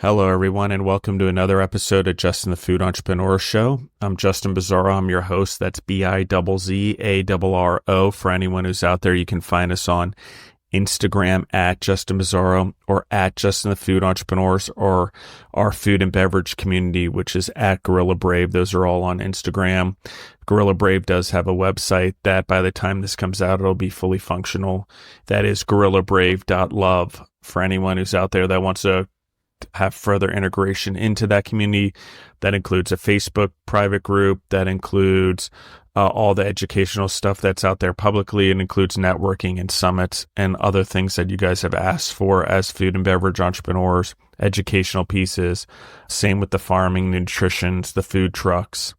Hello, everyone, and welcome to another episode of Justin the Food Entrepreneur Show. I'm Justin Bizzarro. I'm your host. That's Bizzarro. For anyone who's out there, you can find us on Instagram at Justin Bizzarro or at Justin the Food Entrepreneurs, or our food and beverage community, which is at Gorilla Brave. Those are all on Instagram. Gorilla Brave does have a website that by the time this comes out, it'll be fully functional. That is gorillabrave.love for anyone who's out there that wants to have further integration into that community. That includes a Facebook private group, that includes all the educational stuff that's out there publicly. It includes networking and summits and other things that you guys have asked for as food and beverage entrepreneurs, educational pieces. Same with the farming, nutritions, the food trucks,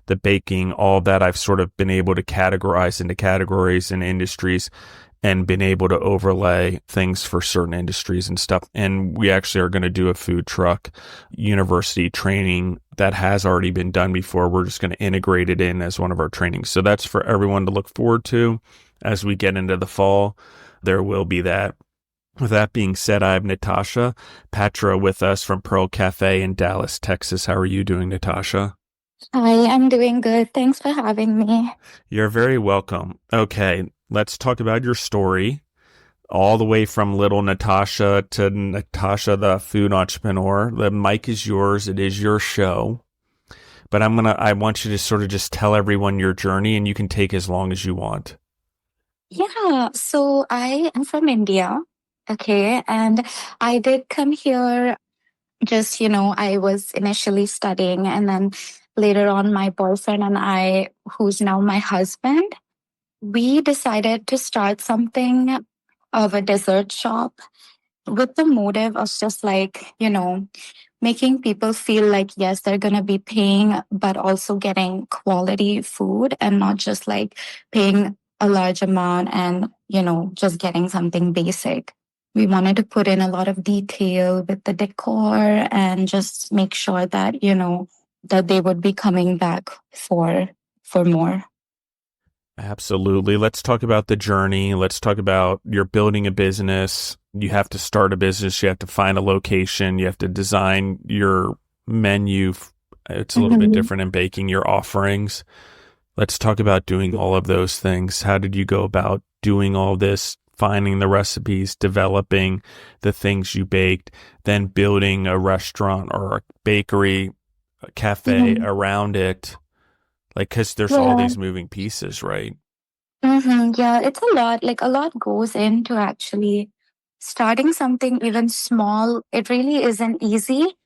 the baking, all of that I've sort of been able to categorize into categories and industries and been able to overlay things for certain industries and stuff. And we actually are going to do a food truck university training that has already been done before. We're just going to integrate it in as one of our trainings. So that's for everyone to look forward to as we get into the fall. There will be that. With that being said, I have Natasha Patra with us from Pearl Cafe in Dallas, Texas. How are you doing, Natasha? Hi, I'm doing good. Thanks for having me. You're very welcome. Okay, let's talk about your story, all the way from little Natasha to Natasha, the food entrepreneur. The mic is yours. It is your show. But I want you to sort of just tell everyone your journey, and you can take as long as you want. Yeah, so I am from India, okay, and I did come here I was initially studying, and then later on, my boyfriend and I, who's now my husband, we decided to start something of a dessert shop with the motive of just making people feel like, yes, they're going to be paying, but also getting quality food and not just like paying a large amount and, just getting something basic. We wanted to put in a lot of detail with the decor and just make sure that, that they would be coming back for more. Absolutely. Let's talk about the journey. Let's talk about you're building a business. You have to start a business. You have to find a location. You have to design your menu. It's a little bit different in baking, your offerings. Let's talk about doing all of those things. How did you go about doing all this, finding the recipes, developing the things you baked, then building a restaurant or a bakery, a cafe around it? Like, because there's all Yeah. these moving pieces, right? Yeah, it's a lot. Like a lot goes into actually starting something even small. It really isn't easy,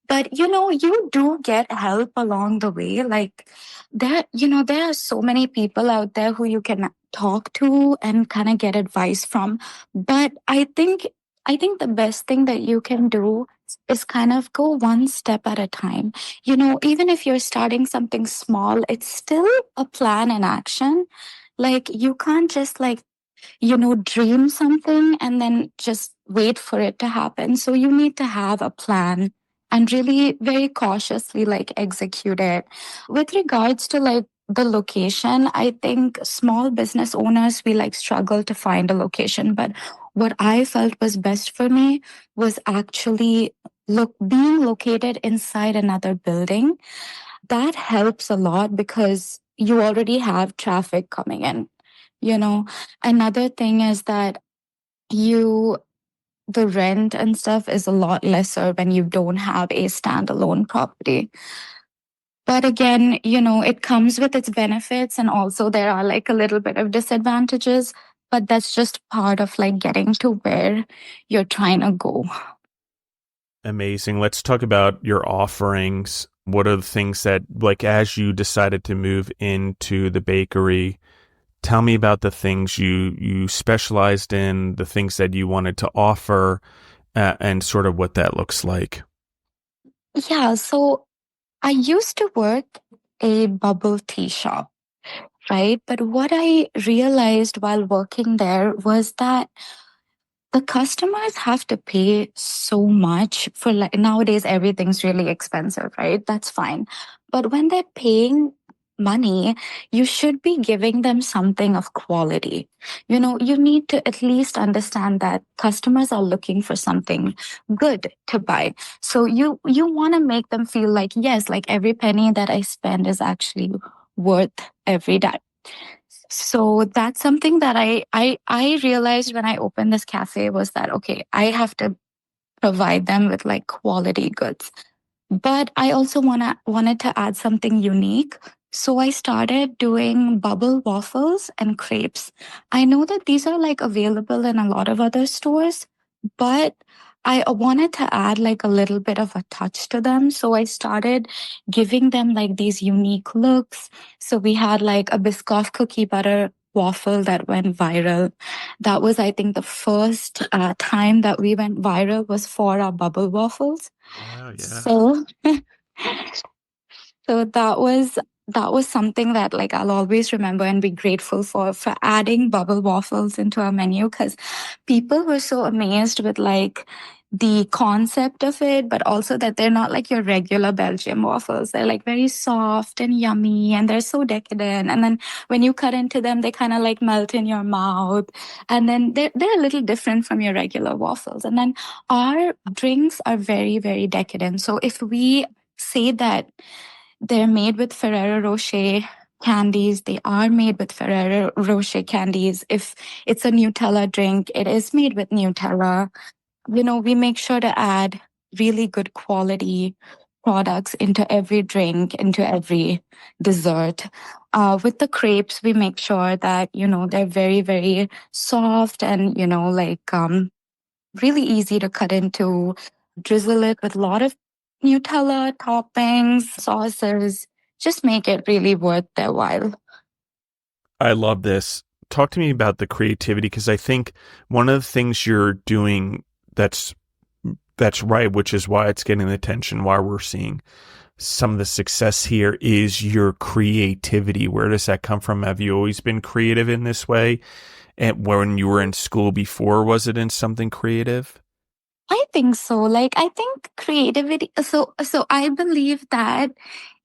but you do get help along the way. Like there are so many people out there who you can talk to and kind of get advice from. But I think the best thing that you can do is kind of go one step at a time. Even if you're starting something small, it's still a plan in action. Like you can't just dream something and then just wait for it to happen. So you need to have a plan and really very cautiously execute it. With regards to the location, I think small business owners, we struggle to find a location. But what I felt was best for me was actually being located inside another building. That helps a lot because you already have traffic coming in. You know, Another thing is that you the rent and stuff is a lot lesser when you don't have a standalone property. But again, it comes with its benefits, and also there are a little bit of disadvantages, but that's just part of getting to where you're trying to go. Amazing. Let's talk about your offerings. What are the things that, like, as you decided to move into the bakery, tell me about the things you specialized in, the things that you wanted to offer, and sort of what that looks like. Yeah, so I used to work a bubble tea shop, right? But what I realized while working there was that the customers have to pay so much for nowadays everything's really expensive, right? That's fine. But when they're paying money, you should be giving them something of quality. You need to at least understand that customers are looking for something good to buy. So you want to make them feel like, yes, like every penny that I spend is actually worth every dime. So that's something that I realized when I opened this cafe was that, okay, I have to provide them with like quality goods. But I also wanted to add something unique. So I started doing bubble waffles and crepes. I know that these are like available in a lot of other stores, but I wanted to add like a little bit of a touch to them. So I started giving them like these unique looks. So we had like a Biscoff cookie butter waffle that went viral. That was, I think, the first time that we went viral was for our bubble waffles. Wow, yeah. So so that was something that like I'll always remember and be grateful for adding bubble waffles into our menu because people were so amazed with like the concept of it, but also that they're not like your regular Belgian waffles. They're like very soft and yummy and they're so decadent. And then when you cut into them, they kind of like melt in your mouth. And then they're a little different from your regular waffles. And then our drinks are very, very decadent. So if we say that they're made with Ferrero Rocher candies. They are made with Ferrero Rocher candies. If it's a Nutella drink, it is made with Nutella. We make sure to add really good quality products into every drink, into every dessert. With the crepes, we make sure that, they're very, very soft and, like really easy to cut into, drizzle it with a lot of Nutella toppings, sauces, just make it really worth their while. I love this. Talk to me about the creativity because I think one of the things you're doing that's right, which is why it's getting the attention, why we're seeing some of the success here is your creativity. Where does that come from? Have you always been creative in this way? And when you were in school before, was it in something creative? I think so. Like I think creativity so I believe that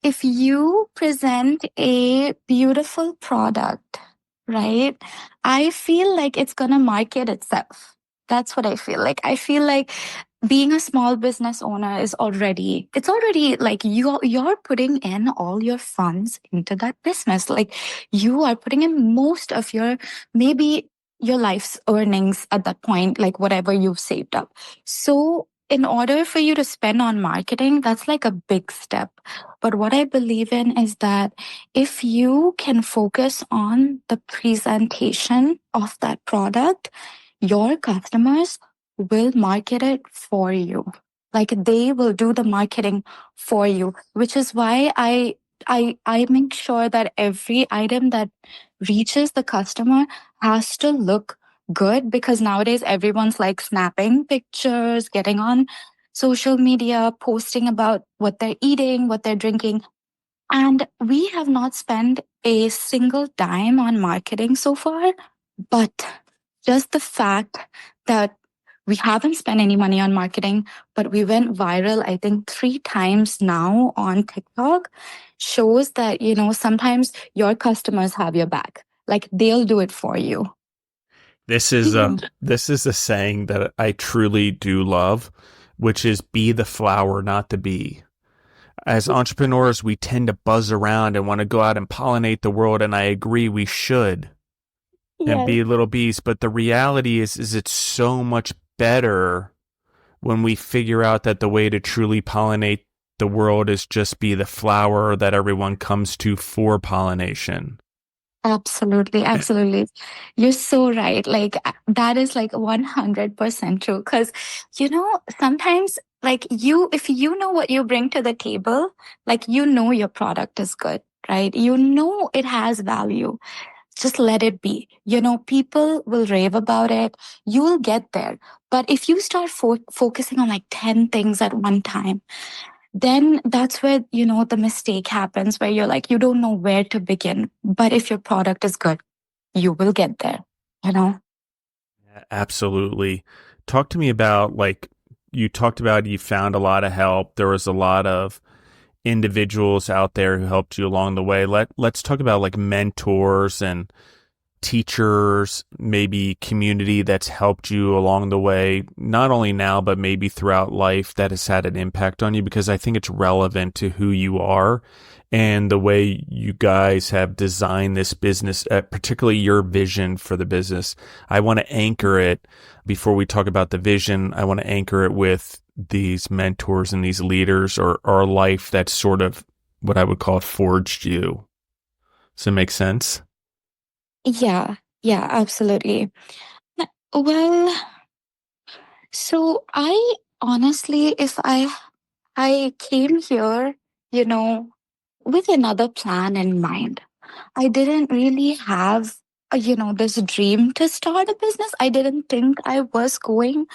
if you present a beautiful product, right? I feel like it's going to market itself. That's what I feel like. I feel like being a small business owner it's already like you're putting in all your funds into that business. Like you are putting in most of your maybe your life's earnings at that point, like whatever you've saved up. So in order for you to spend on marketing, that's like a big step. But what I believe in is that if you can focus on the presentation of that product, your customers will market it for you. Like they will do the marketing for you, which is why I make sure that every item that reaches the customer has to look good because nowadays everyone's like snapping pictures, getting on social media, posting about what they're eating, what they're drinking. And we have not spent a single dime on marketing so far, but just the fact that we haven't spent any money on marketing, but we went viral, I think 3 times now on TikTok, shows that, sometimes your customers have your back. Like they'll do it for you. This is a saying that I truly do love, which is be the flower, not the bee. As entrepreneurs, we tend to buzz around and want to go out and pollinate the world, and I agree we should and Yes, be little bees. But the reality is it's so much better when we figure out that the way to truly pollinate the world is just be the flower that everyone comes to for pollination. absolutely. Absolutely. You're so right. Like that is like 100% true. Cause, sometimes like if you know what you bring to the table, like, your product is good, right? It has value. Just let it be. People will rave about it. You will get there. But if you start focusing on like 10 things at one time, then that's where, the mistake happens where you're like, you don't know where to begin. But if your product is good, you will get there, you know? Absolutely. Talk to me about like you talked about you found a lot of help. There was a lot of individuals out there who helped you along the way. Let's talk about like mentors and teachers, maybe community that's helped you along the way, not only now, but maybe throughout life that has had an impact on you, because I think it's relevant to who you are and the way you guys have designed this business, particularly your vision for the business. I want to anchor it before we talk about the vision. I want to anchor it with these mentors and these leaders or a life that's sort of what I would call forged you. Does it make sense? Yeah, yeah, absolutely. Well, so I honestly, if I came here, you know, with another plan in mind. I didn't really have, this dream to start a business. I didn't think I was going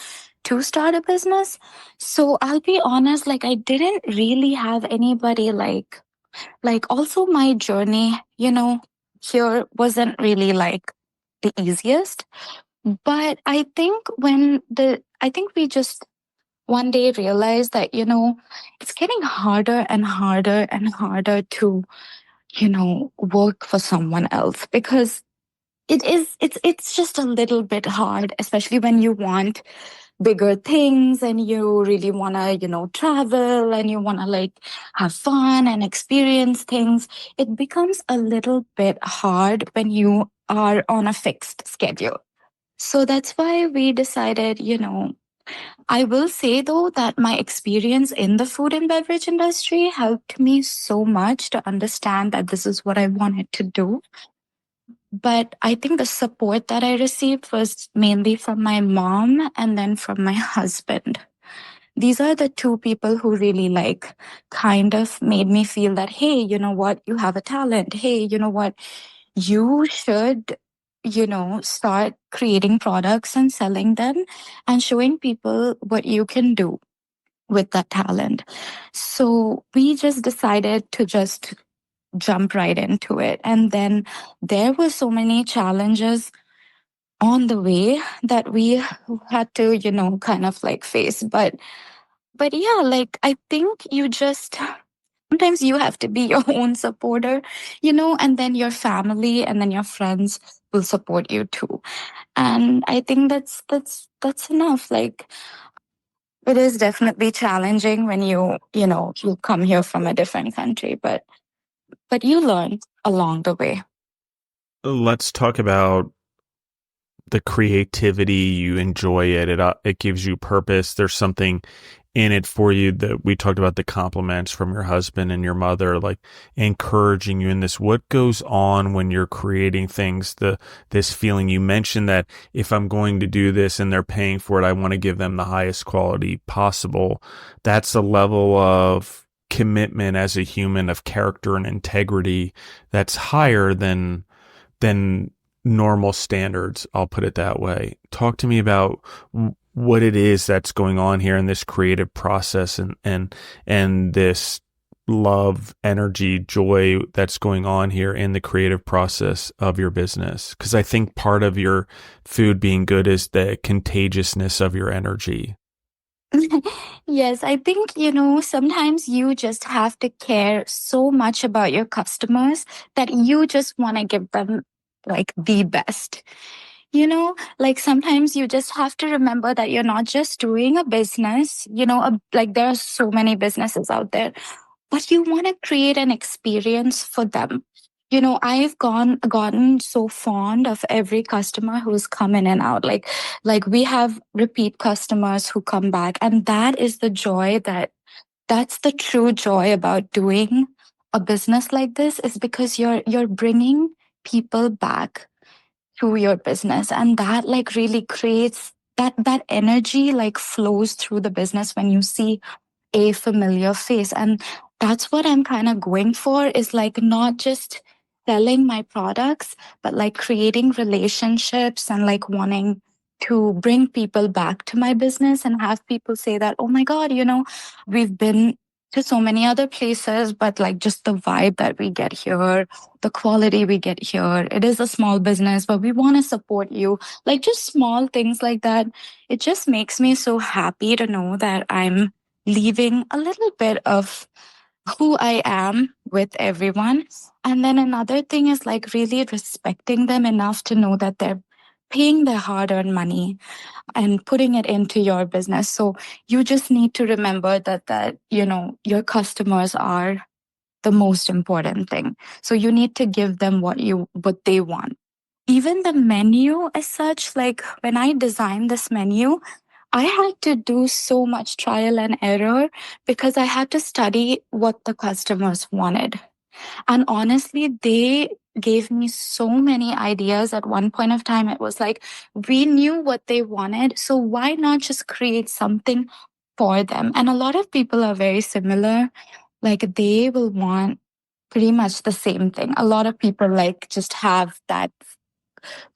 to start a business. So I'll be honest, like I didn't really have anybody like also my journey, here wasn't really like the easiest. But I think we just one day realized that, it's getting harder and harder and harder to, work for someone else because it's just a little bit hard, especially when you want bigger things and you really want to, travel and you want to like have fun and experience things. It becomes a little bit hard when you are on a fixed schedule. So that's why we decided, I will say though that my experience in the food and beverage industry helped me so much to understand that this is what I wanted to do. But I think the support that I received was mainly from my mom and then from my husband. These are the two people who really like kind of made me feel that, hey, you know what, you have a talent. Hey, you know what, you should, start creating products and selling them and showing people what you can do with that talent. So we just decided to just jump right into it. And then there were so many challenges on the way that we had to, kind of like face. But yeah, like I think you just sometimes you have to be your own supporter, and then your family and then your friends will support you too. And I think that's enough. Like it is definitely challenging when you come here from a different country, but you learn along the way. Let's talk about the creativity. You enjoy it. It gives you purpose. There's something in it for you that we talked about, the compliments from your husband and your mother, like encouraging you in this. What goes on when you're creating things? This feeling you mentioned that if I'm going to do this and they're paying for it, I want to give them the highest quality possible. That's a level of commitment as a human, of character and integrity that's higher than normal standards. I'll put it that way. Talk to me about what it is that's going on here in this creative process and this love, energy, joy that's going on here in the creative process of your business. Because I think part of your food being good is the contagiousness of your energy. Yes, I think, sometimes you just have to care so much about your customers that you just want to give them like the best. Like sometimes you just have to remember that you're not just doing a business, like there are so many businesses out there, but you want to create an experience for them. I've gotten so fond of every customer who's come in and out. Like we have repeat customers who come back, and that is the joy that's the true joy about doing a business like this is because you're bringing people back to your business, and that like really creates that energy like flows through the business when you see a familiar face. And that's what I'm kind of going for, is like not just selling my products, but like creating relationships and like wanting to bring people back to my business and have people say that, oh my God, we've been to so many other places, but like just the vibe that we get here, the quality we get here, it is a small business, but we want to support you. Like just small things like that. It just makes me so happy to know that I'm leaving a little bit of who I am with everyone. And then another thing is like really respecting them enough to know that they're paying their hard earned money and putting it into your business. So you just need to remember that, your customers are the most important thing. So you need to give them what they want. Even the menu as such, like when I designed this menu, I had to do so much trial and error because I had to study what the customers wanted. And honestly, they gave me so many ideas at one point of time. It was like we knew what they wanted. So why not just create something for them? And a lot of people are very similar. Like they will want pretty much the same thing. A lot of people like just have that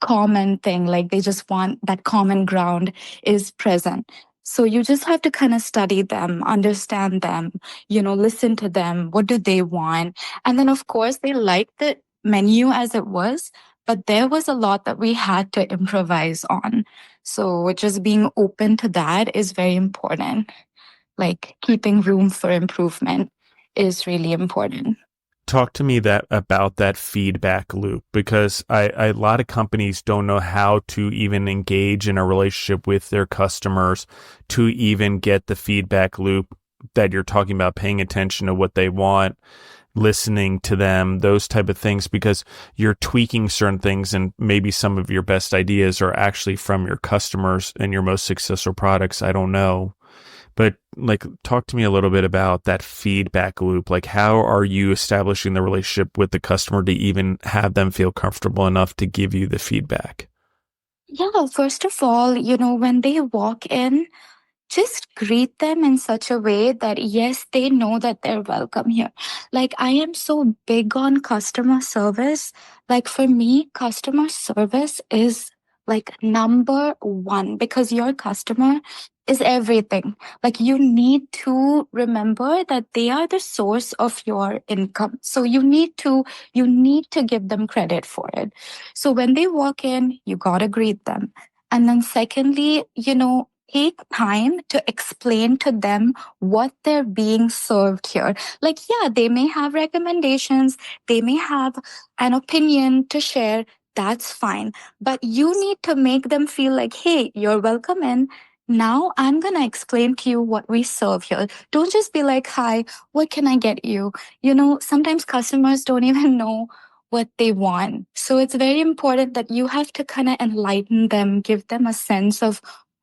common thing, like they just want that common ground is present. So you just have to kind of study them, understand them, listen to them. What do they want? And then, of course, they liked the menu as it was, but there was a lot that we had to improvise on. So just being open to that is very important. Like keeping room for improvement is really important. Talk to me that about that feedback loop, because a lot of companies don't know how to even engage in a relationship with their customers to even get the feedback loop that you're talking about, paying attention to what they want, listening to them, those type of things, because you're tweaking certain things, and maybe some of your best ideas are actually from your customers and your most successful products. I don't know. But like, talk to me a little bit about that feedback loop. Like, how are you establishing the relationship with the customer to even have them feel comfortable enough to give you the feedback? Yeah, first of all, when they walk in, just greet them in such a way that yes, they know that they're welcome here. Like I am so big on customer service. Like for me, customer service is like number one because your customer is everything. Like you need to remember that they are the source of your income. So you need to give them credit for it. So when they walk in, you got to greet them. And then secondly, take time to explain to them what they're being served here. Like, yeah, they may have recommendations, they may have an opinion to share. That's fine. But you need to make them feel like, hey, you're welcome in. Now I'm going to explain to you what we serve here. Don't just be like, hi, what can I get you? Sometimes customers don't even know what they want. So it's very important that you have to kind of enlighten them, give them a sense of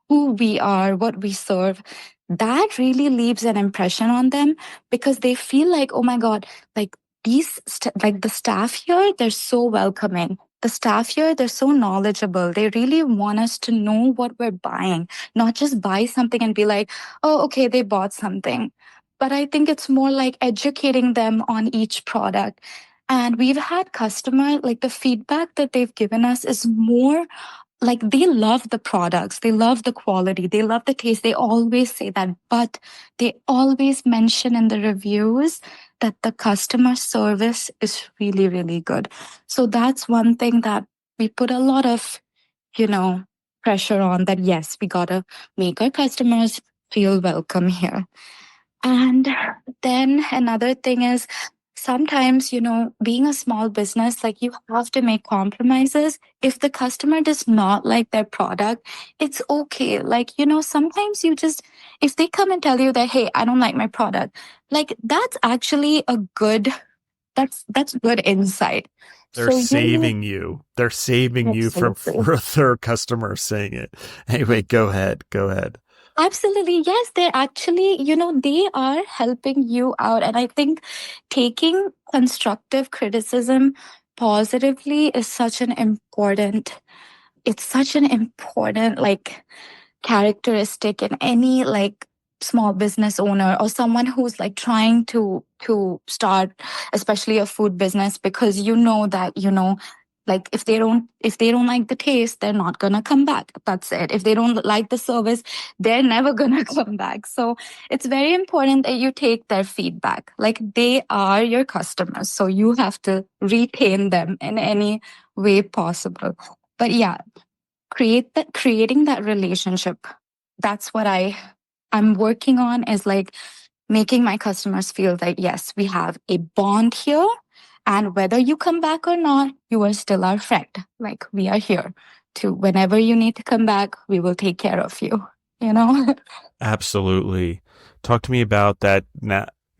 who we are, what we serve. That really leaves an impression on them because they feel like, oh my God, like like the staff here, they're so welcoming. The staff here, they're so knowledgeable. They really want us to know what we're buying, not just buy something and be like, oh, okay, they bought something. But I think it's more like educating them on each product. And we've had customer, like the feedback that they've given us is more like they love the products, they love the quality, they love the taste. They always say that, but they always mention in the reviews that the customer service is really, really good. So that's one thing that we put a lot of, you know, pressure on that. Yes, we gotta make our customers feel welcome here. And then another thing is sometimes, being a small business, like you have to make compromises. If the customer does not like their product, it's okay. Like, sometimes if they come and tell you that, hey, I don't like my product, like that's actually that's good insight. They're So you need, saving you. They're saving you from absolutely. further customers saying it. Anyway, go ahead. Go ahead. Absolutely. Yes, they're actually, they are helping you out. And I think taking constructive criticism positively is such an important like characteristic in any like small business owner or someone who's like trying to start especially a food business, because that like if they don't like the taste, they're not going to come back. That's it. If they don't like the service, they're never going to come back. So it's very important that you take their feedback. Like they are your customers, so you have to retain them in any way possible. But yeah, creating that relationship, that's what I'm working on, is like making my customers feel that, yes, we have a bond here. And whether you come back or not, you are still our friend. Like we are here to whenever you need to come back, we will take care of you, you know? Absolutely. Talk to me about that.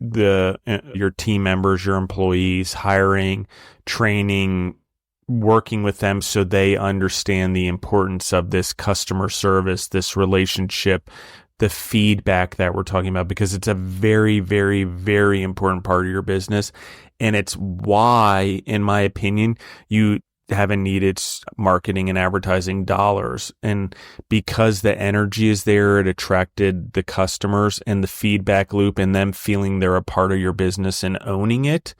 The your team members, your employees, hiring, training, working with them so they understand the importance of this customer service, this relationship, the feedback that we're talking about, because it's a very, very, very important part of your business. And it's why, in my opinion, you haven't needed marketing and advertising dollars. And because the energy is there, it attracted the customers and the feedback loop and them feeling they're a part of your business and owning it.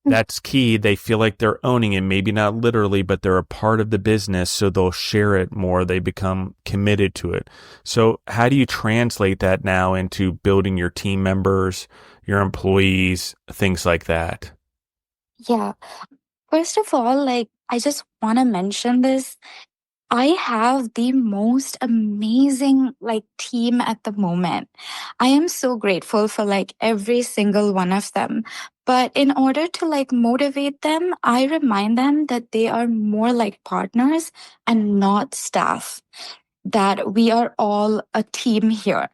That's key. They feel like they're owning it, maybe not literally, but they're a part of the business. So they'll share it more. They become committed to it. So how do you translate that now into building your team members, your employees, things like that? Yeah. First of all, like, I just want to mention this. I have the most amazing like team at the moment. I am so grateful for like every single one of them. But in order to like motivate them, I remind them that they are more like partners and not staff, that we are all a team here.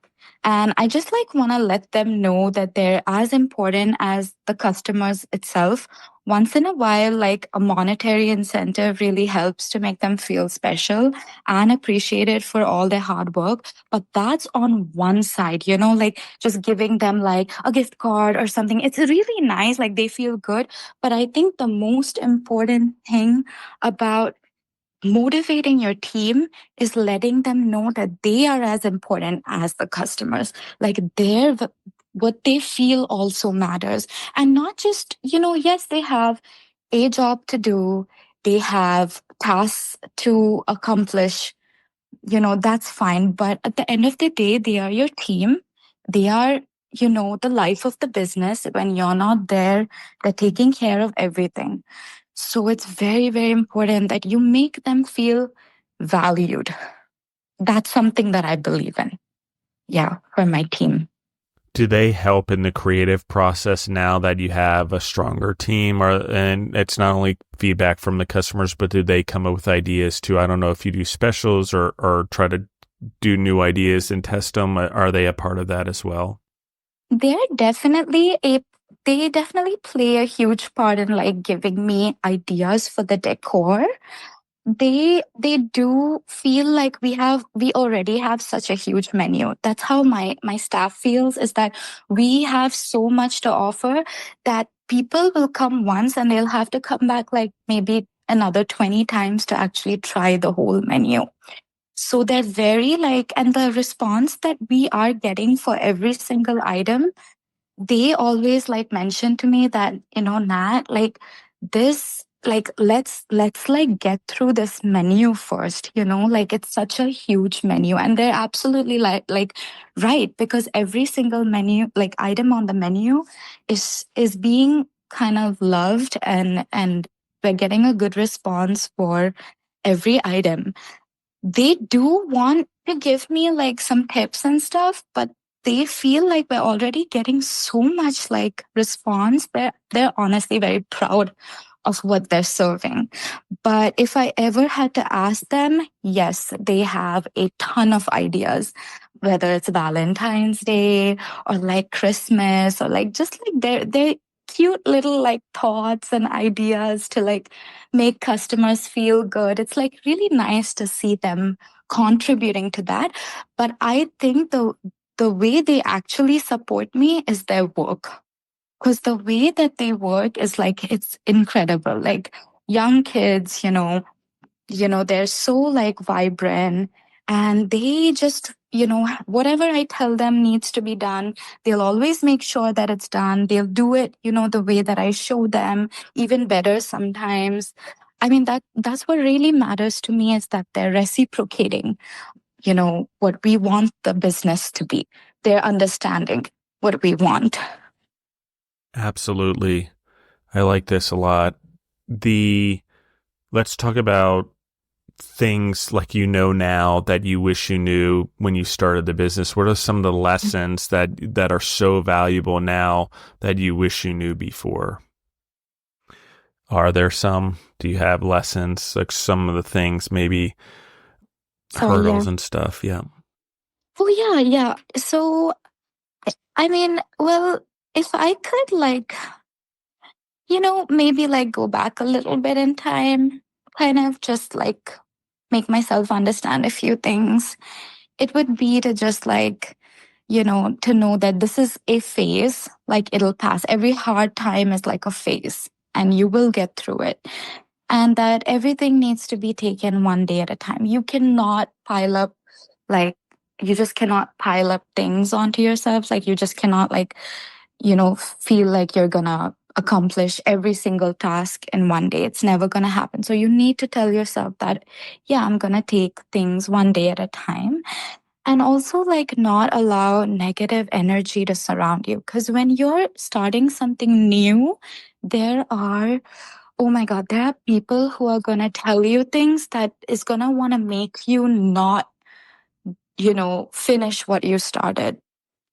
And I just like want to let them know that they're as important as the customers itself. Once in a while, like a monetary incentive really helps to make them feel special and appreciated for all their hard work. But that's on one side, you know, like just giving them like a gift card or something. It's really nice, like they feel good. But I think the most important thing about motivating your team is letting them know that they are as important as the customers. Like what they feel also matters. And not just, you know, yes, they have a job to do, they have tasks to accomplish, you know, that's fine. But at the end of the day, they are your team. They are, you know, the life of the business. When you're not there, they're taking care of everything. So it's very, very important that you make them feel valued. That's something that I believe in. Yeah, for my team. Do they help in the creative process now that you have a stronger team, or and it's not only feedback from the customers, but do they come up with ideas too? I don't know if you do specials or try to do new ideas and test them. Are they a part of that as well? They're definitely a they definitely play a huge part in like giving me ideas for the decor. They do feel like we already have such a huge menu. That's how my staff feels, is that we have so much to offer that people will come once and they'll have to come back like maybe another 20 times to actually try the whole menu. So they're very like, and the response that we are getting for every single item, they always like mention to me that, you know, Nat, like this, like let's like get through this menu first, you know, like it's such a huge menu. And they're absolutely like right, because every single menu, like item on the menu is being kind of loved, and we're getting a good response for every item. They do want to give me like some tips and stuff, but they feel like we're already getting so much like response. They're honestly very proud of what they're serving. But if I ever had to ask them, yes, they have a ton of ideas, whether it's Valentine's Day or like Christmas, or like just like their cute little like thoughts and ideas to like make customers feel good. It's like really nice to see them contributing to that. But I think the way they actually support me is their work, because the way that they work is like it's incredible. Like young kids, they're so like vibrant, and they just, whatever I tell them needs to be done, they'll always make sure that it's done. They'll do it, the way that I show them, even better sometimes. I mean, that's what really matters to me, is that they're reciprocating, what we want the business to be. They're understanding what we want. Absolutely. I like this a lot. Let's talk about things like now that you wish you knew when you started the business? What are some of the lessons that are so valuable now that you wish you knew before? Are there some? Do you have lessons, like some of the things, maybe Sorry, yeah. hurdles and stuff? Yeah. Oh, yeah, yeah. So, I mean, well, if I could, like, maybe like go back a little bit in time, kind of just like make myself understand a few things, it would be to just like, to know that this is a phase, like it'll pass. Every hard time is like a phase and you will get through it. And that everything needs to be taken one day at a time. You cannot pile up, like, you just cannot pile up things onto yourselves. Like, you just cannot, like, feel like you're gonna accomplish every single task in one day. It's never gonna happen. So you need to tell yourself that, yeah, I'm gonna take things one day at a time. And also, like, not allow negative energy to surround you. Because when you're starting something new, there are, oh my God, there are people who are gonna tell you things that is gonna wanna make you not, finish what you started.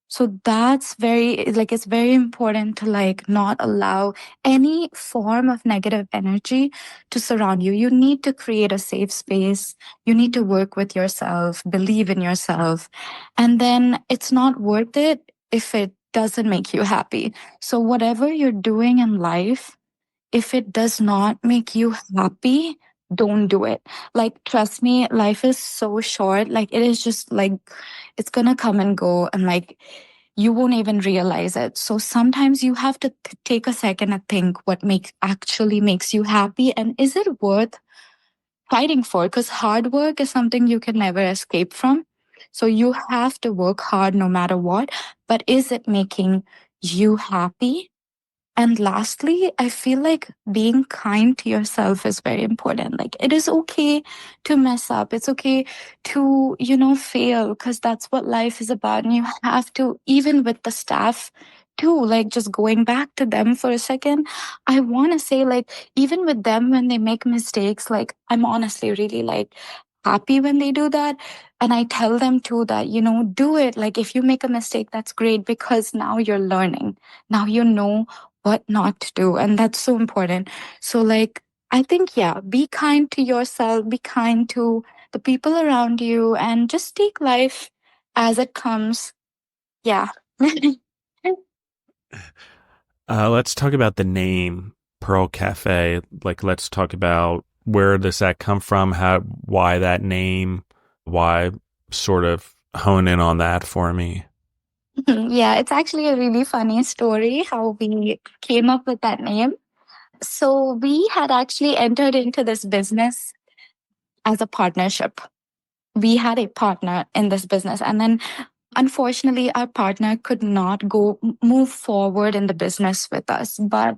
So that's very, like, it's very important to like not allow any form of negative energy to surround you. You need to create a safe space. You need to work with yourself, believe in yourself. And then it's not worth it if it doesn't make you happy. So whatever you're doing in life, if it does not make you happy, don't do it. Like, trust me, life is so short. Like, it is just like, it's gonna come and go. And like, you won't even realize it. So sometimes you have to take a second and think what actually makes you happy. And is it worth fighting for? Because hard work is something you can never escape from. So you have to work hard no matter what. But is it making you happy? And lastly, I feel like being kind to yourself is very important. Like, it is okay to mess up. It's okay to, fail, because that's what life is about. And you have to, even with the staff too, like, just going back to them for a second, I want to say, like, even with them when they make mistakes, like, I'm honestly really like happy when they do that. And I tell them too that, do it. Like, if you make a mistake, that's great, because now you're learning. Now you know what not to do. And that's so important. So, like, I think, yeah, be kind to yourself, be kind to the people around you, and just take life as it comes. Yeah. Let's talk about the name Pearl Cafe. Like, let's talk about where does that come from? Why that name? Why sort of hone in on that for me? Yeah, it's actually a really funny story how we came up with that name. So we had actually entered into this business as a partnership. We had a partner in this business, and then unfortunately our partner could not move forward in the business with us. But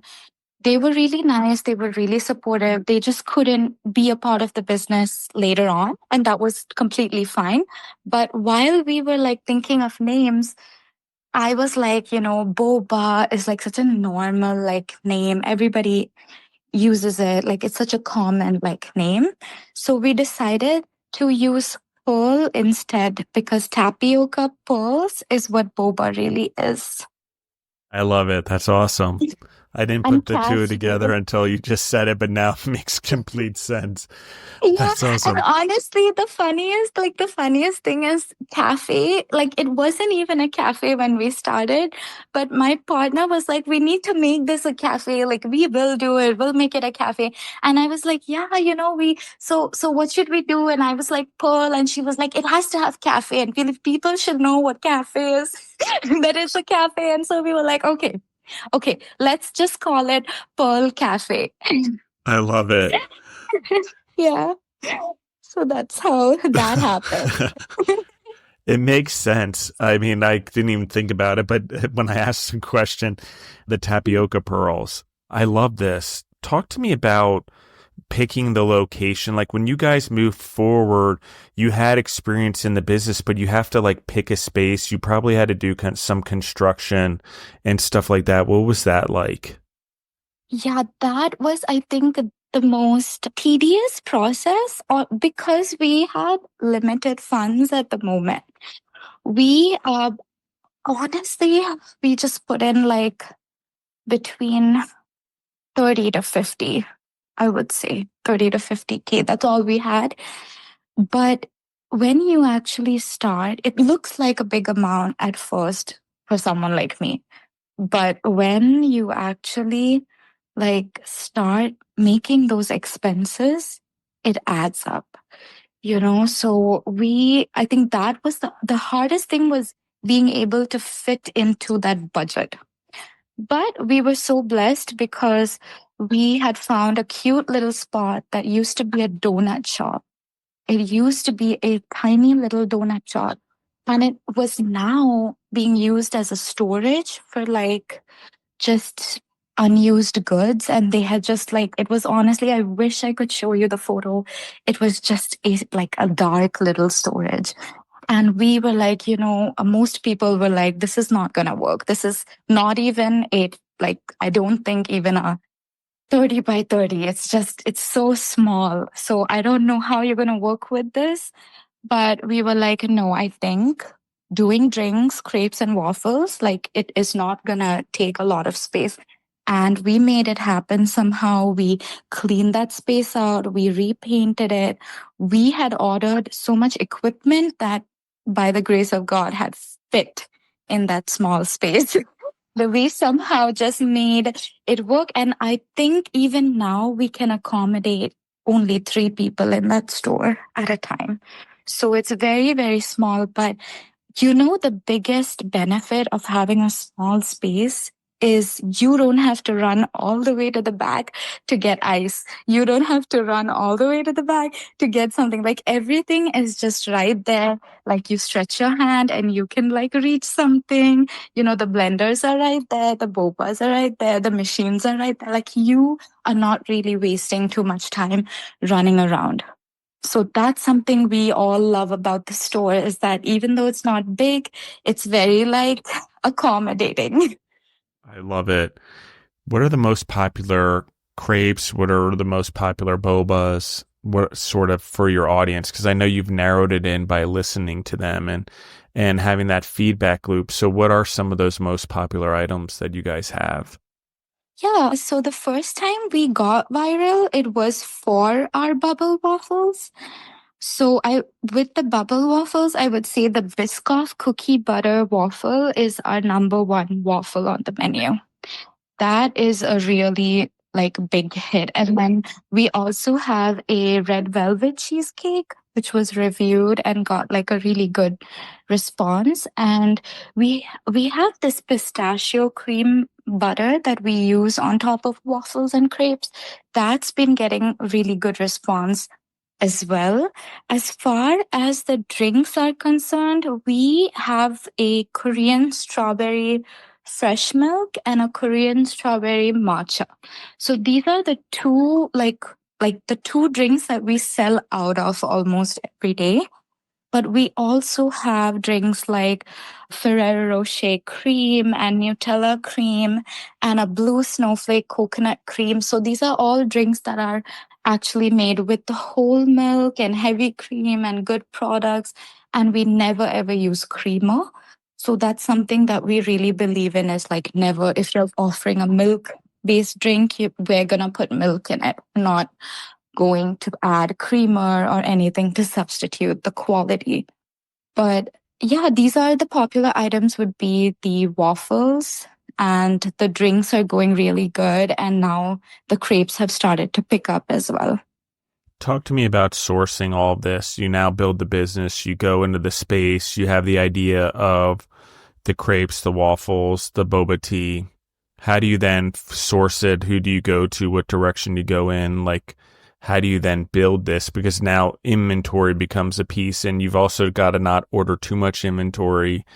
they were really nice, they were really supportive. They just couldn't be a part of the business later on, and that was completely fine. But while we were like thinking of names, I was like, Boba is like such a normal like name. Everybody uses it. Like, it's such a common like name. So we decided to use pearl instead, because tapioca pearls is what boba really is. I love it. That's awesome. I didn't And put the two cafe. together until you just said it, but now it makes complete sense. Yeah, That's and awesome. honestly, the funniest thing is cafe. Like, it wasn't even a cafe when we started, but my partner was like, "We need to make this a cafe. Like, we will do it. We'll make it a cafe." And I was like, "Yeah, we so what should we do?" And I was like, "Pearl," and she was like, "It has to have cafe, and people should know what cafe is. That it's a cafe." And so we were like, "Okay, let's just call it Pearl Cafe." I love it. Yeah. So that's how that happened. It makes sense. I mean, I didn't even think about it, but when I asked the question, the tapioca pearls, I love this. Talk to me about picking the location. Like, when you guys moved forward, you had experience in the business, but you have to like pick a space. You probably had to do some construction and stuff like that. What was that like? Yeah, that was, I think, the most tedious process, or because we had limited funds at the moment. We honestly, we just put in like between 30 to 50, I would say 30 to 50K. That's all we had. But when you actually start, it looks like a big amount at first for someone like me. But when you actually like start making those expenses, it adds up, you know? So I think that was the hardest thing, was being able to fit into that budget. But we were so blessed because we had found a cute little spot that used to be a donut shop. It used to be a tiny little donut shop, and it was now being used as a storage for like just unused goods. And they had just like, it was honestly, I wish I could show you the photo. It was just like a dark little storage. And we were like, most people were like, this is not going to work. This is not even like, I don't think even a 30 by 30. It's so small. So I don't know how you're going to work with this. But we were like, no, I think doing drinks, crepes, and waffles, like it is not going to take a lot of space. And we made it happen somehow. We cleaned that space out. We repainted it. We had ordered so much equipment that, by the grace of God, had fit in that small space. But we somehow just made it work. And I think even now we can accommodate only 3 people in that store at a time. So it's very, very small. But the biggest benefit of having a small space is you don't have to run all the way to the back to get ice. You don't have to run all the way to the back to get something. Like everything is just right there. Like you stretch your hand and you can like reach something. The blenders are right there. The bobas are right there. The machines are right there. Like you are not really wasting too much time running around. So that's something we all love about the store, is that even though it's not big, it's very like accommodating. I love it. What are the most popular crepes? What are the most popular bobas? What sort of for your audience? Because I know you've narrowed it in by listening to them and having that feedback loop. So what are some of those most popular items that you guys have? Yeah, so the first time we got viral, it was for our bubble waffles. So with the bubble waffles, I would say the Biscoff cookie butter waffle is our number one waffle on the menu. That is a really like big hit. And then we also have a red velvet cheesecake, which was reviewed and got like a really good response. And we have this pistachio cream butter that we use on top of waffles and crepes. That's been getting really good response as well. As far as the drinks are concerned, we have a Korean strawberry fresh milk and a Korean strawberry matcha. So these are the two like the two drinks that we sell out of almost every day. But we also have drinks like Ferrero Rocher cream and Nutella cream and a blue snowflake coconut cream. So these are all drinks that are actually made with the whole milk and heavy cream and good products. And we never ever use creamer. So that's something that we really believe in, is like never, if you're offering a milk based drink, we're going to put milk in it, not going to add creamer or anything to substitute the quality. But yeah, these are the popular items, would be the waffles, and the drinks are going really good. And now the crepes have started to pick up as well. Talk to me about sourcing all of this. You now build the business, you go into the space, you have the idea of the crepes, the waffles, the boba tea. How do you then source it? Who do you go to? What direction do you go in? Like, how do you then build this? Because now inventory becomes a piece, and you've also got to not order too much inventory,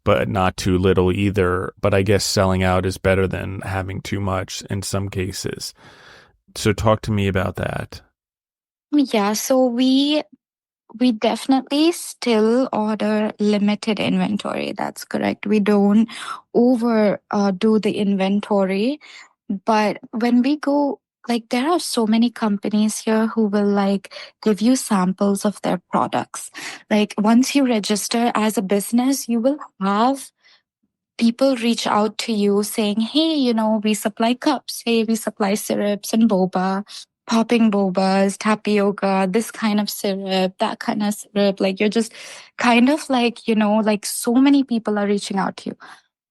but not too little either. But I guess selling out is better than having too much in some cases. So talk to me about that. Yeah, so we definitely still order limited inventory. That's correct. We don't over do the inventory. But when we go like there are so many companies here who will like give you samples of their products. Like once you register as a business, you will have people reach out to you saying, hey, we supply cups. Hey, we supply syrups and boba, popping bobas, tapioca, this kind of syrup, that kind of syrup. Like you're just kind of like, like so many people are reaching out to you.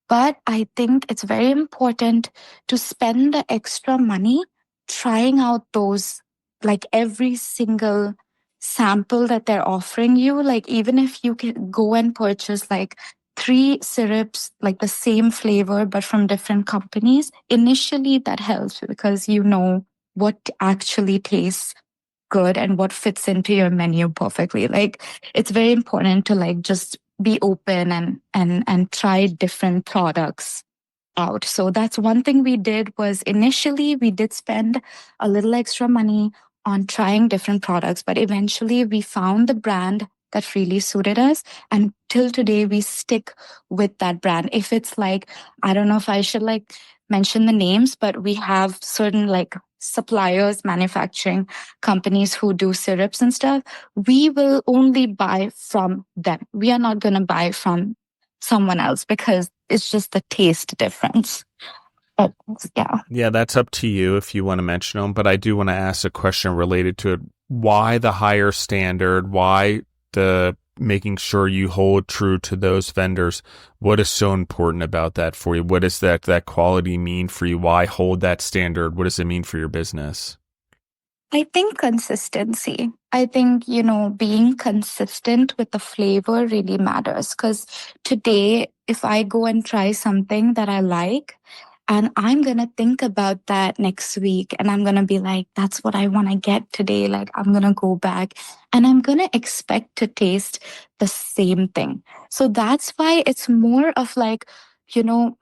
But I think it's very important to spend the extra money trying out those, like every single sample that they're offering you. Like, even if you can go and purchase like 3 syrups, like the same flavor, but from different companies, initially that helps because you know what actually tastes good and what fits into your menu perfectly. Like it's very important to like just be open and try different products out. So that's one thing we did was initially we did spend a little extra money on trying different products, but eventually we found the brand that really suited us. And till today, we stick with that brand. If it's like, I don't know if I should like mention the names, but we have certain like suppliers, manufacturing companies who do syrups and stuff. We will only buy from them. We are not going to buy from someone else because it's just the taste difference. But yeah. Yeah, that's up to you if you want to mention them. But I do want to ask a question related to it. Why the higher standard? Why the making sure you hold true to those vendors? What is so important about that for you? What does that quality mean for you? Why hold that standard? What does it mean for your business? I think consistency. I think, being consistent with the flavor really matters because today, if I go and try something that I like, and I'm going to think about that next week and I'm going to be like, that's what I want to get today. Like, I'm going to go back and I'm going to expect to taste the same thing. So that's why it's more of like,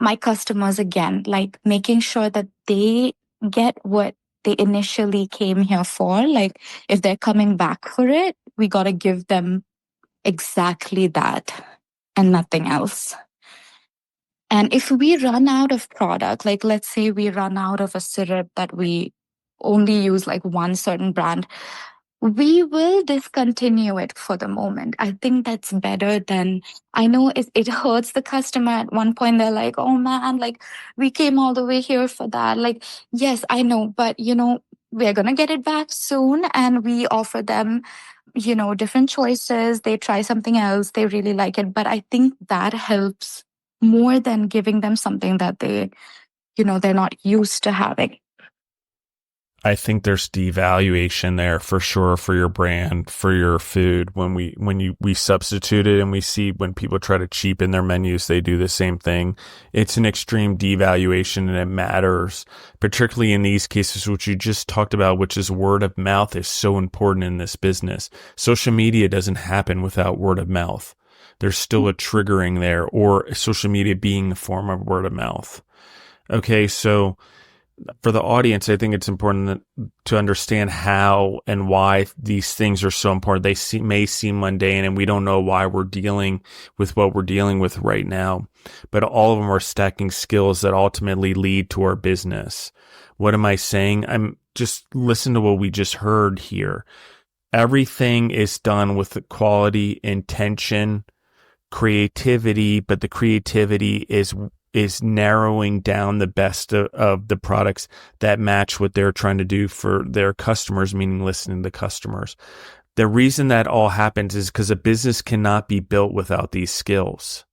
my customers again, like making sure that they get what they initially came here for. Like, if they're coming back for it, we got to give them exactly that and nothing else. And if we run out of product, like let's say we run out of a syrup that we only use like one certain brand, we will discontinue it for the moment. I think that's better than, I know it hurts the customer at one point. They're like, oh man, like we came all the way here for that. Like, yes, I know, but we're going to get it back soon. And we offer them, different choices. They try something else. They really like it. But I think that helps more than giving them something that they're not used to having. I think there's devaluation there for sure for your brand, for your food. When we substitute it and we see when people try to cheapen their menus, they do the same thing. It's an extreme devaluation and it matters, particularly in these cases, which you just talked about, which is word of mouth is so important in this business. Social media doesn't happen without word of mouth. There's still a triggering there, or social media being the form of word of mouth. Okay, so for the audience, I think it's important to understand how and why these things are so important. They may seem mundane and we don't know why we're dealing with what we're dealing with right now, but all of them are stacking skills that ultimately lead to our business. What am I saying? I'm just listen to what we just heard here. Everything is done with the quality, intention, creativity, but the creativity is narrowing down the best of the products that match what they're trying to do for their customers, meaning listening to customers. The reason that all happens is because a business cannot be built without these skills.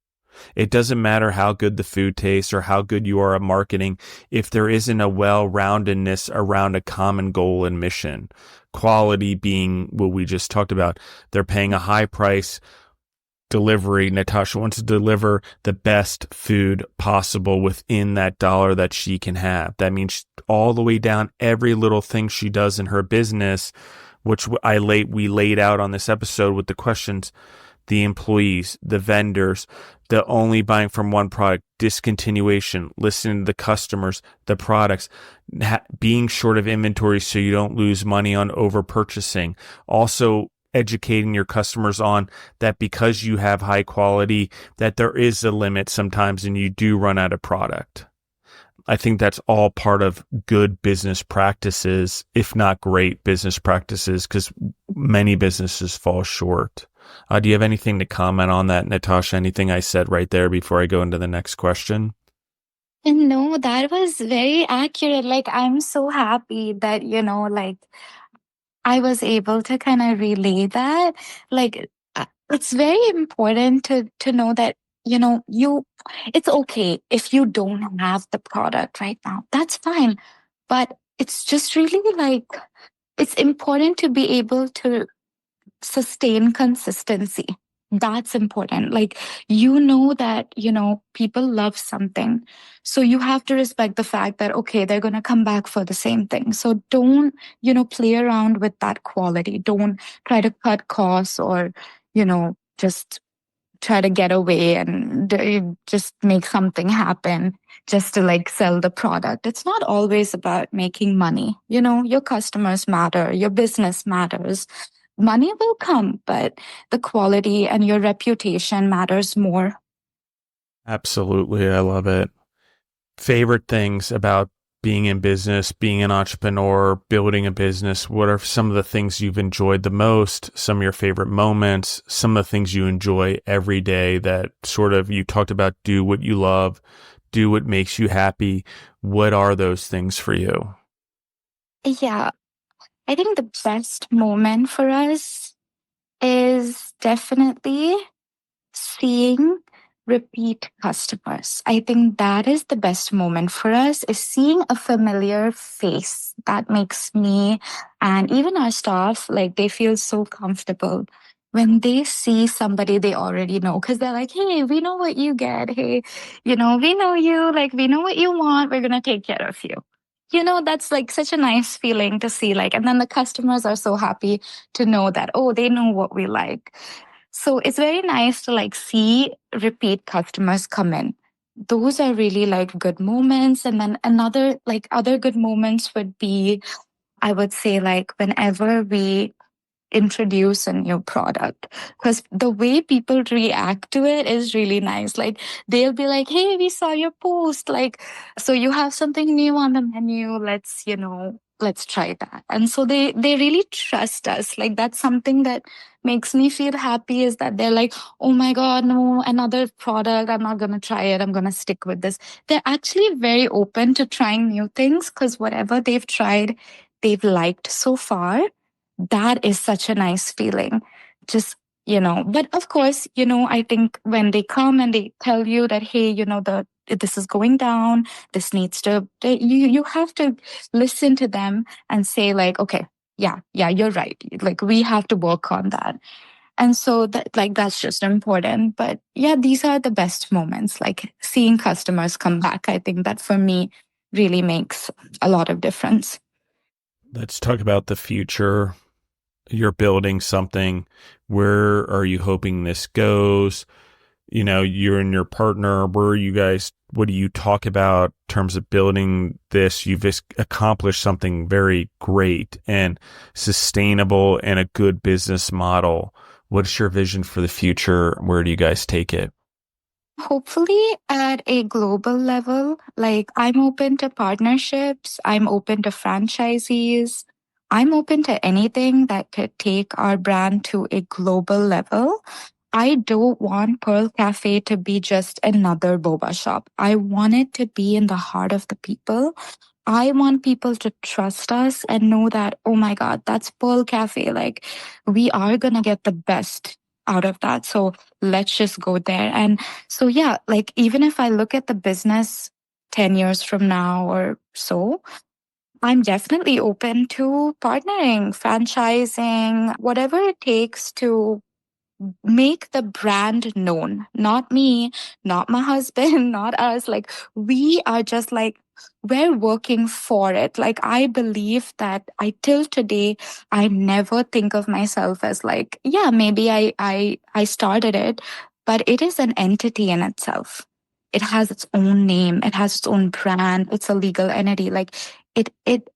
It doesn't matter how good the food tastes or how good you are at marketing if there isn't a well-roundedness around a common goal and mission. Quality being what we just talked about. They're paying a high price. Delivery. Natasha wants to deliver the best food possible within that dollar that she can have. That means all the way down every little thing she does in her business, which we laid out on this episode with the questions, the employees, the vendors, the only buying from one product, discontinuation, listening to the customers, the products, being short of inventory so you don't lose money on over purchasing. Also, educating your customers on that because you have high quality, that there is a limit sometimes and you do run out of product. I think that's all part of good business practices, if not great business practices, because many businesses fall short. Do you have anything to comment on that, Natasha? Anything I said right there before I go into the next question? And no, that was very accurate. Like, I'm so happy that, like, I was able to kind of relay that. Like, it's very important to know that, it's okay if you don't have the product right now. That's fine. But it's just really like, it's important to be able to sustain consistency. That's important. Like, that, people love something. So you have to respect the fact that, okay, they're going to come back for the same thing. So don't, play around with that quality. Don't try to cut costs or, just try to get away and just make something happen just to like sell the product. It's not always about making money. Your customers matter, your business matters. Money will come, but the quality and your reputation matters more. Absolutely. I love it. Favorite things about being in business, being an entrepreneur, building a business? What are some of the things you've enjoyed the most? Some of your favorite moments, some of the things you enjoy every day that sort of you talked about, do what you love, do what makes you happy. What are those things for you? Yeah, I think the best moment for us is definitely seeing repeat customers. I think that is the best moment for us, is seeing a familiar face. That makes me and even our staff, like, they feel so comfortable when they see somebody they already know, because they're like, hey, we know what you get. Hey, we know you, like, we know what you want. We're going to take care of you. That's like such a nice feeling to see. Like, and then the customers are so happy to know that, oh, they know what we like. So it's very nice to like see repeat customers come in. Those are really like good moments. And then another like other good moments would be, I would say, like whenever we introduce a new product, because the way people react to it is really nice. Like, they'll be like, hey, we saw your post, like, so you have something new on the menu, let's try that. And so they really trust us. Like, that's something that makes me feel happy, is that they're like, oh my god, no, another product, I'm not going to try it, I'm going to stick with this. They're actually very open to trying new things, because whatever they've tried, they've liked so far. That is such a nice feeling. Just, but of course, I think when they come and they tell you that, hey, this is going down, this needs to, you have to listen to them and say like, okay, yeah, you're right. Like, we have to work on that. And so that, like, that's just important. But yeah, these are the best moments, like seeing customers come back. I think that for me really makes a lot of difference. Let's talk about the future. You're building something. Where are you hoping this goes? You and your partner, what do you talk about in terms of building this? You've accomplished something very great and sustainable and a good business model. What's your vision for the future? Where do you guys take it? Hopefully at a global level, like, I'm open to partnerships, I'm open to franchisees, I'm open to anything that could take our brand to a global level. I don't want Pearl Cafe to be just another boba shop. I want it to be in the heart of the people. I want people to trust us and know that, oh my God, that's Pearl Cafe. Like, we are going to get the best out of that. So let's just go there. And so, yeah, like, even if I look at the business 10 years from now or so, I'm definitely open to partnering, franchising, whatever it takes to make the brand known. Not me, not my husband, not us. Like, we are just like, we're working for it. Like, I believe that till today, I never think of myself as like, yeah, maybe I started it, but it is an entity in itself. It has its own name. It has its own brand. It's a legal entity. Like, it, it,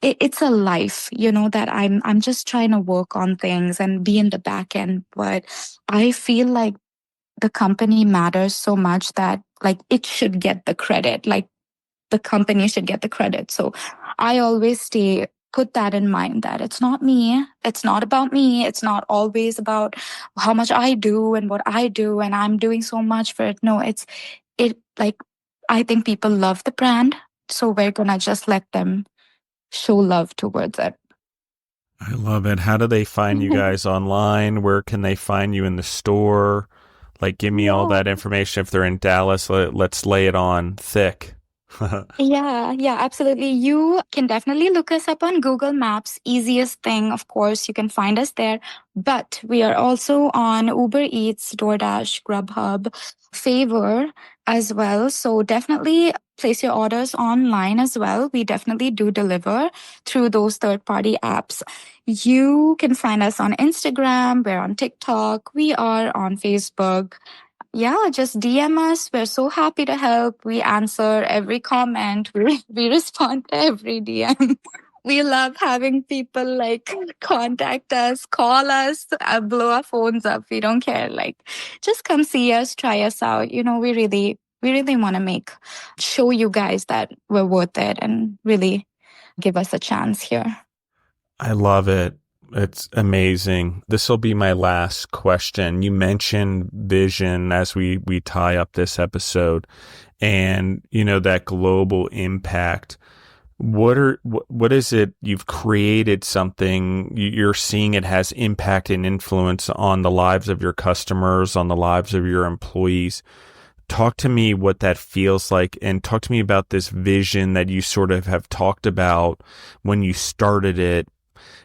it's a life, that I'm just trying to work on things and be in the back end. But I feel like the company matters so much that, like, it should get the credit. Like, the company should get the credit. So I always put that in mind, that it's not me. It's not about me. It's not always about how much I do and what I do and I'm doing so much for it. No, it like, I think people love the brand. So we're going to just let them show love towards it. I love it. How do they find you guys online? Where can they find you in the store? Like, give me all Yeah. that information. If they're in Dallas, let's lay it on thick. Yeah, absolutely. You can definitely look us up on Google Maps. Easiest thing, of course, you can find us there. But we are also on Uber Eats, DoorDash, Grubhub, Favor as well. So definitely place your orders online as well. We definitely do deliver through those third-party apps. You can find us on Instagram. We're on TikTok. We are on Facebook. Yeah, just DM us. We're so happy to help. We answer every comment. We respond to every DM. We love having people like contact us, call us, blow our phones up. We don't care. Like, just come see us, try us out. We really want to show you guys that we're worth it and really give us a chance here. I love it. It's amazing. This will be my last question. You mentioned vision as we tie up this episode, and that global impact. What is it? You've created something. You're seeing it has impact and influence on the lives of your customers, on the lives of your employees. Talk to me what that feels like, and talk to me about this vision that you sort of have talked about when you started it.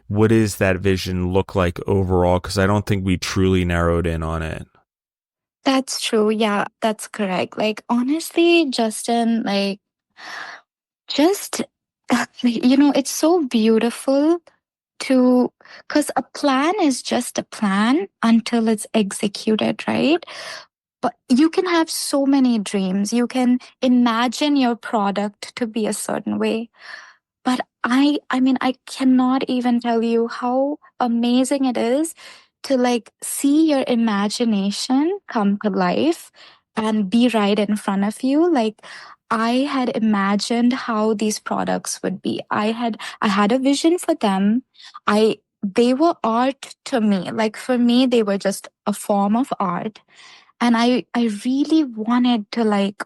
What does that vision look like overall? Because I don't think we truly narrowed in on it. That's true. Yeah, that's correct. Like, honestly, Justin, like, just, it's so beautiful because a plan is just a plan until it's executed, right? But you can have so many dreams. You can imagine your product to be a certain way. But I mean, I cannot even tell you how amazing it is to like see your imagination come to life and be right in front of you. Like, I had imagined how these products would be. I had a vision for them. They were art to me. Like, for me, they were just a form of art. And I really wanted to like,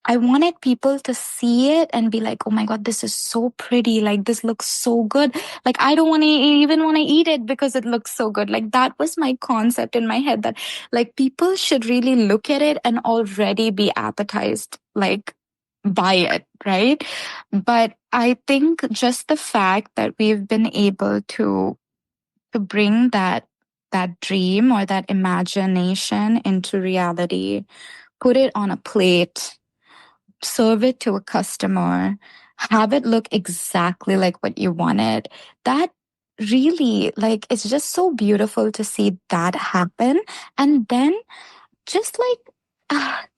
I wanted people to see it and be like, oh my God, this is so pretty. Like, this looks so good. Like, I don't even want to eat it because it looks so good. Like, that was my concept in my head, that like people should really look at it and already be appetized, like, by it, right? But I think just the fact that we've been able to bring that dream or that imagination into reality, put it on a plate, serve it to a customer, have it look exactly like what you wanted. That really, like, it's just so beautiful to see that happen. And then just like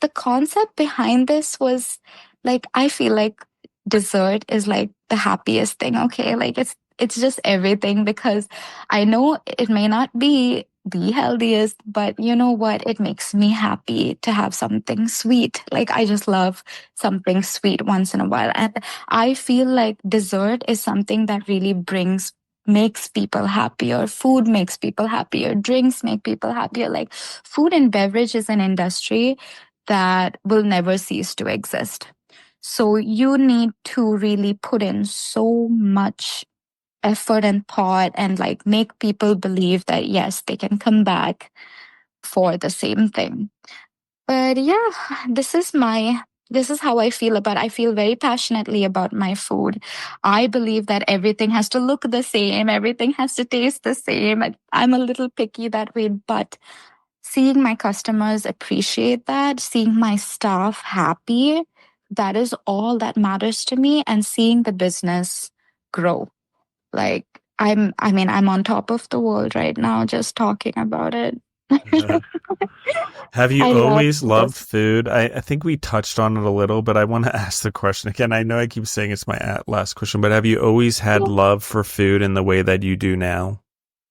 the concept behind this was like, I feel like dessert is like the happiest thing. Okay, like it's just everything, because I know it may not be the healthiest, but you know what, it makes me happy to have something sweet. Like, I just love something sweet once in a while, and I feel like dessert is something that really makes people happier. Food makes people happier. Drinks make people happier. Like, food and beverage is an industry that will never cease to exist. So you need to really put in so much effort and thought and like make people believe that yes, they can come back for the same thing. But yeah, this is how I feel very passionately about my food. I believe that everything has to look the same, everything has to taste the same. I'm a little picky that way, but seeing my customers appreciate that, seeing my staff happy, that is all that matters to me, and seeing the business grow. Like, I'm on top of the world right now just talking about it. Have you I love always loved this. food? I think we touched on it a little, but I want to ask the question again. I know I keep saying it's my last question, but have you always had love for food in the way that you do now?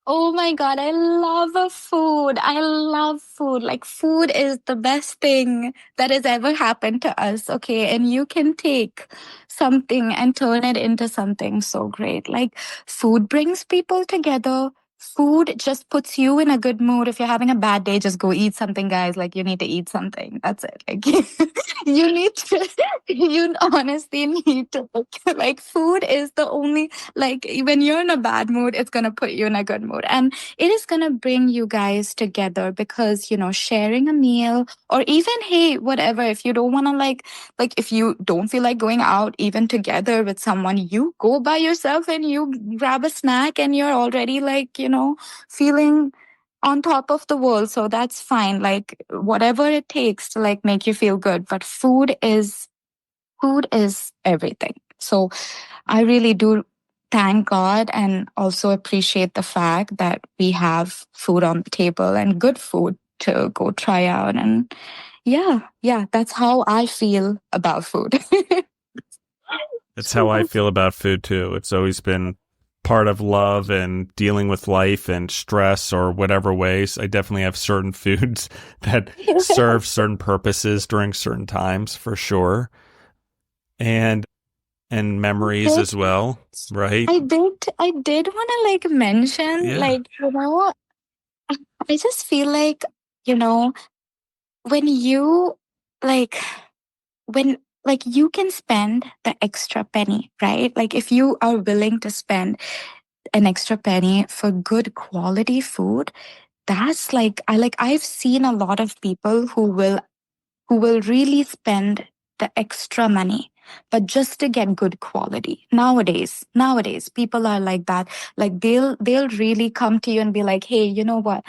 Oh my God, I love a food. I love food. Like, food is the best thing that has ever happened to us. Okay. And you can take something and turn it into something so great. Like, food brings people together. Food just puts you in a good mood. If you're having a bad day, just go eat something, guys. Like, you need to eat something. That's it. Like, you need to, you honestly need to, like, food is the only, like, when you're in a bad mood, it's going to put you in a good mood. And it is going to bring you guys together because, sharing a meal or even, hey, whatever, if you don't want to like, if you don't feel like going out even together with someone, you go by yourself and you grab a snack and you're already like, feeling on top of the world. So that's fine. Like, whatever it takes to like make you feel good. But food is everything. So I really do thank God and also appreciate the fact that we have food on the table and good food to go try out. And yeah, that's how I feel about food. That's how I feel about food too. It's always been part of love and dealing with life and stress or whatever ways. I definitely have certain foods that serve certain purposes during certain times for sure. And memories as well, right? I did want to like mention, Yeah. like, I just feel like, you know, when you like when like you can spend the extra penny, right? Like, if you are willing to spend an extra penny for good quality food, that's like, I've seen a lot of people who will really spend the extra money but just to get good quality. Nowadays people are like that. Like, they'll really come to you and be like, hey, you know what,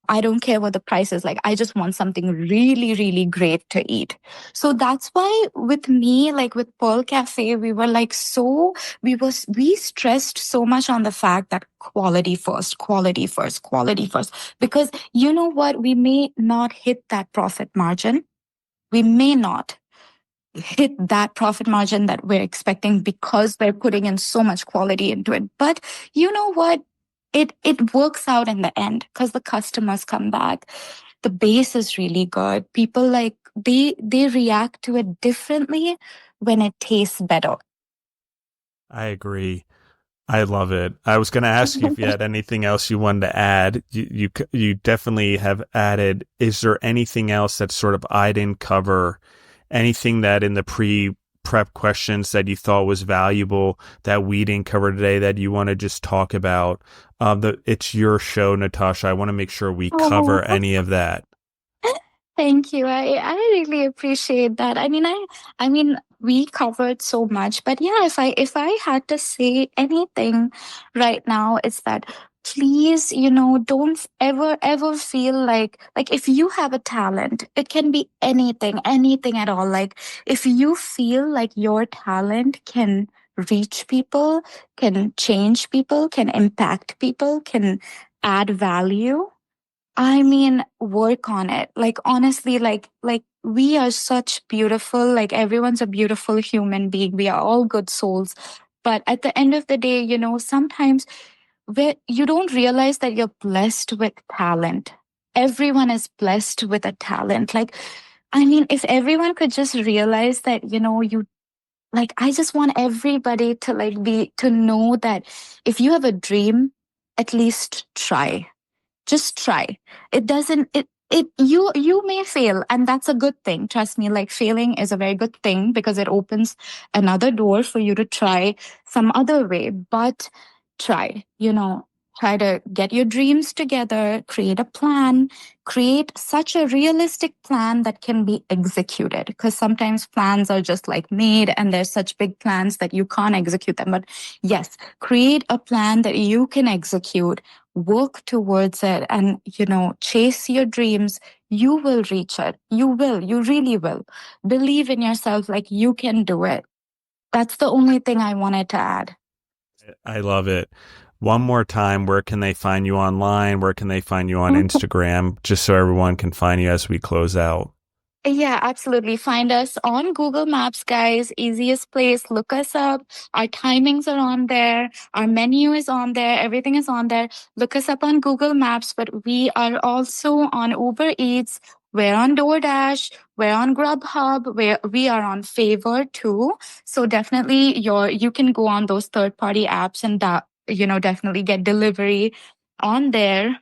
I don't care what the price is. Like, I just want something really, really great to eat. So that's why with me, like with Pearl Cafe, we were like we stressed so much on the fact that quality first, quality first, quality first. Because you know what? We may not hit that profit margin. We may not hit that profit margin that we're expecting because we're putting in so much quality into it. But you know what? It works out in the end because the customers come back. The base is really good. People like they react to it differently when it tastes better. I agree. I love it. I was going to ask you if you had anything else you wanted to add. You definitely have added. Is there anything else that sort of I didn't cover? Anything that in the pre-prep questions that you thought was valuable that we didn't cover today that you want to just talk about? It's your show, Natasha. I want to make sure we cover Oh, any of that. thank you. I really appreciate that. I mean we covered so much, but yeah, if I had to say anything right now, it's that please, don't ever feel like if you have a talent, it can be anything at all. Like, if you feel like your talent can reach people, can change people, can impact people, can add value, I mean, work on it. Like, honestly, like we are such beautiful, like everyone's a beautiful human being. We are all good souls. But at the end of the day, sometimes where you don't realize that you're blessed with talent. Everyone is blessed with a talent. Like, I mean, if everyone could just realize that, you like, I just want everybody to to know that if you have a dream, at least try, just try. It doesn't it you may fail, and that's a good thing. Trust me, like, failing is a very good thing because it opens another door for you to try some other way. But try, try to get your dreams together, create a plan, create such a realistic plan that can be executed, because sometimes plans are just like made and there's such big plans that you can't execute them. But yes, create a plan that you can execute, work towards it, and chase your dreams. You will reach it. You really will. Believe in yourself. Like, you can do it. That's the only thing I wanted to add. I love it. One more time, where can they find you online? Where can they find you on Instagram? Just so everyone can find you as we close out. Yeah, absolutely. Find us on Google Maps, guys. Easiest place. Look us up. Our timings are on there. Our menu is on there. Everything is on there. Look us up on Google Maps, but we are also on Uber Eats. We're on DoorDash. We're on Grubhub. We are on Favor too. So definitely you can go on those third party apps and that, definitely get delivery on there.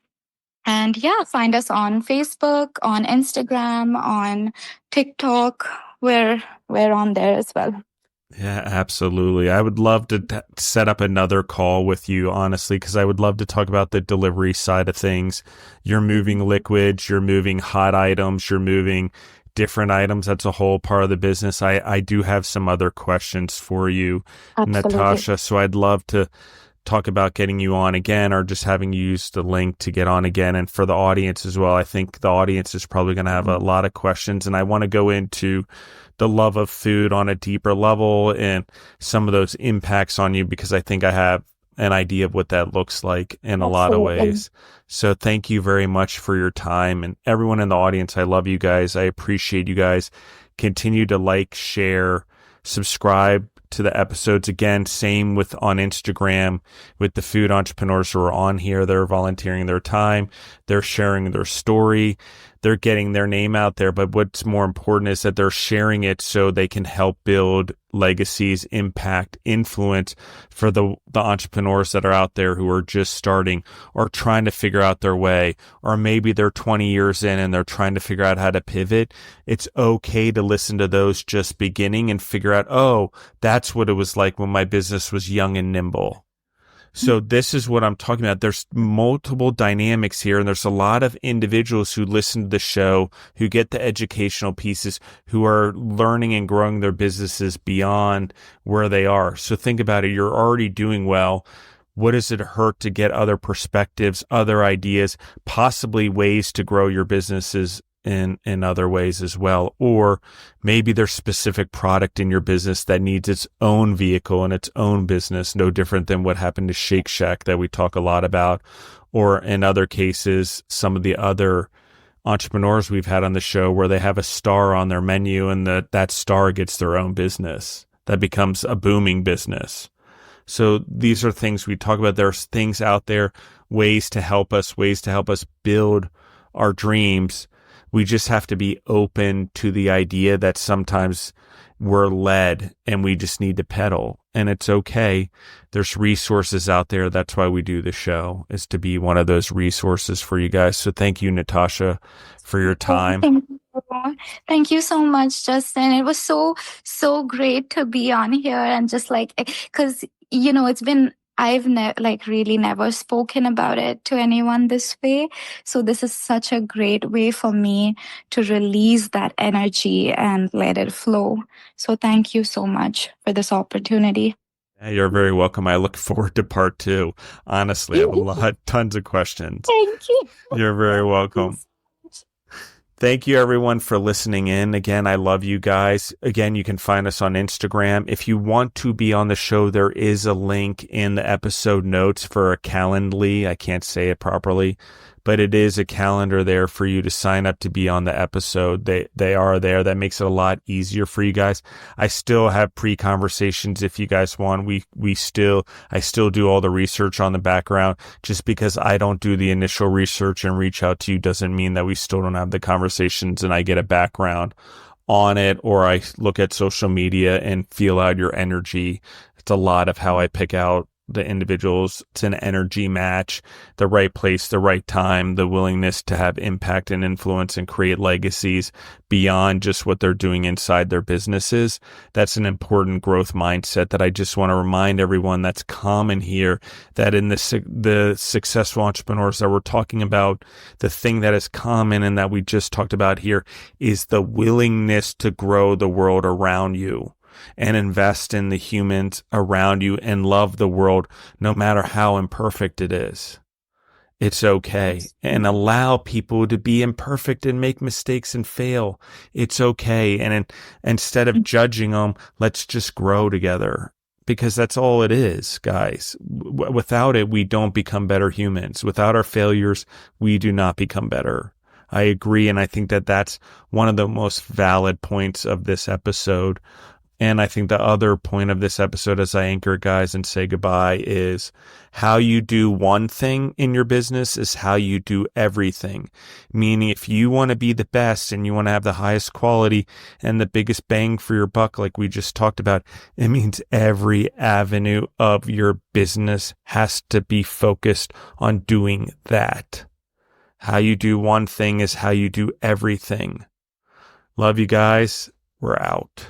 And yeah, find us on Facebook, on Instagram, on TikTok. We're on there as well. Yeah, absolutely. I would love to set up another call with you, honestly, because I would love to talk about the delivery side of things. You're moving liquids, you're moving hot items, you're moving different items. That's a whole part of the business. I do have some other questions for you, Absolutely. Natasha. So I'd love to talk about getting you on again or just having you use the link to get on again. And for the audience as well, I think the audience is probably going to have a lot of questions. And I want to go into the love of food on a deeper level and some of those impacts on you, because I think I have an idea of what that looks like in a lot of Absolutely. ways. So thank you very much for your time. And everyone in the audience, I love you guys. I appreciate you guys. Continue to like, share, subscribe to the episodes. Again, same with on Instagram with the food entrepreneurs who are on here. They're volunteering their time. They're sharing their story. They're getting their name out there. But what's more important is that they're sharing it so they can help build legacies, impact, influence for the entrepreneurs that are out there who are just starting or trying to figure out their way, or maybe they're 20 years in and they're trying to figure out how to pivot. It's okay to listen to those just beginning and figure out, oh, that's what it was like when my business was young and nimble. So this is what I'm talking about. There's multiple dynamics here, and there's a lot of individuals who listen to the show, who get the educational pieces, who are learning and growing their businesses beyond where they are. So think about it. You're already doing well. What does it hurt to get other perspectives, other ideas, possibly ways to grow your businesses in other ways as well? Or maybe there's specific product in your business that needs its own vehicle and its own business, no different than what happened to Shake Shack that we talk a lot about. Or in other cases, some of the other entrepreneurs we've had on the show where they have a star on their menu and that star gets their own business that becomes a booming business. So these are things we talk about. There's things out there, ways to help us build our dreams. We just have to be open to the idea that sometimes we're led and we just need to pedal, and it's okay. There's resources out there. That's why we do the show, is to be one of those resources for you guys. So thank you, Natasha, for your time. Thank you. Thank you so much, Justin. It was so great to be on here and just like, because it's been I've really never spoken about it to anyone this way. So this is such a great way for me to release that energy and let it flow. So thank you so much for this opportunity. Yeah, you're very welcome. I look forward to part 2. Honestly, I have tons of questions. Thank you. You're very welcome. Thank you, everyone, for listening in. Again, I love you guys. Again, you can find us on Instagram. If you want to be on the show, there is a link in the episode notes for a Calendly. I can't say it properly, but it is a calendar there for you to sign up to be on the episode. They are there. That makes it a lot easier for you guys. I still have pre-conversations if you guys want. I still do all the research on the background. Just because I don't do the initial research and reach out to you doesn't mean that we still don't have the conversations and I get a background on it, or I look at social media and feel out your energy. It's a lot of how I pick out the individuals. It's an energy match, the right place, the right time, the willingness to have impact and influence and create legacies beyond just what they're doing inside their businesses. That's an important growth mindset that I just want to remind everyone that's common here, that in the successful entrepreneurs that we're talking about, the thing that is common and that we just talked about here is the willingness to grow the world around you and invest in the humans around you and love the world no matter how imperfect it is. It's okay. And allow people to be imperfect and make mistakes and fail. It's okay. And instead of judging them, let's just grow together, because that's all it is, guys. Without it, we don't become better humans. Without our failures, we do not become better. I agree. And I think that that's one of the most valid points of this episode. And I think the other point of this episode as I anchor guys and say goodbye is how you do one thing in your business is how you do everything. Meaning if you want to be the best and you want to have the highest quality and the biggest bang for your buck, like we just talked about, it means every avenue of your business has to be focused on doing that. How you do one thing is how you do everything. Love you guys. We're out.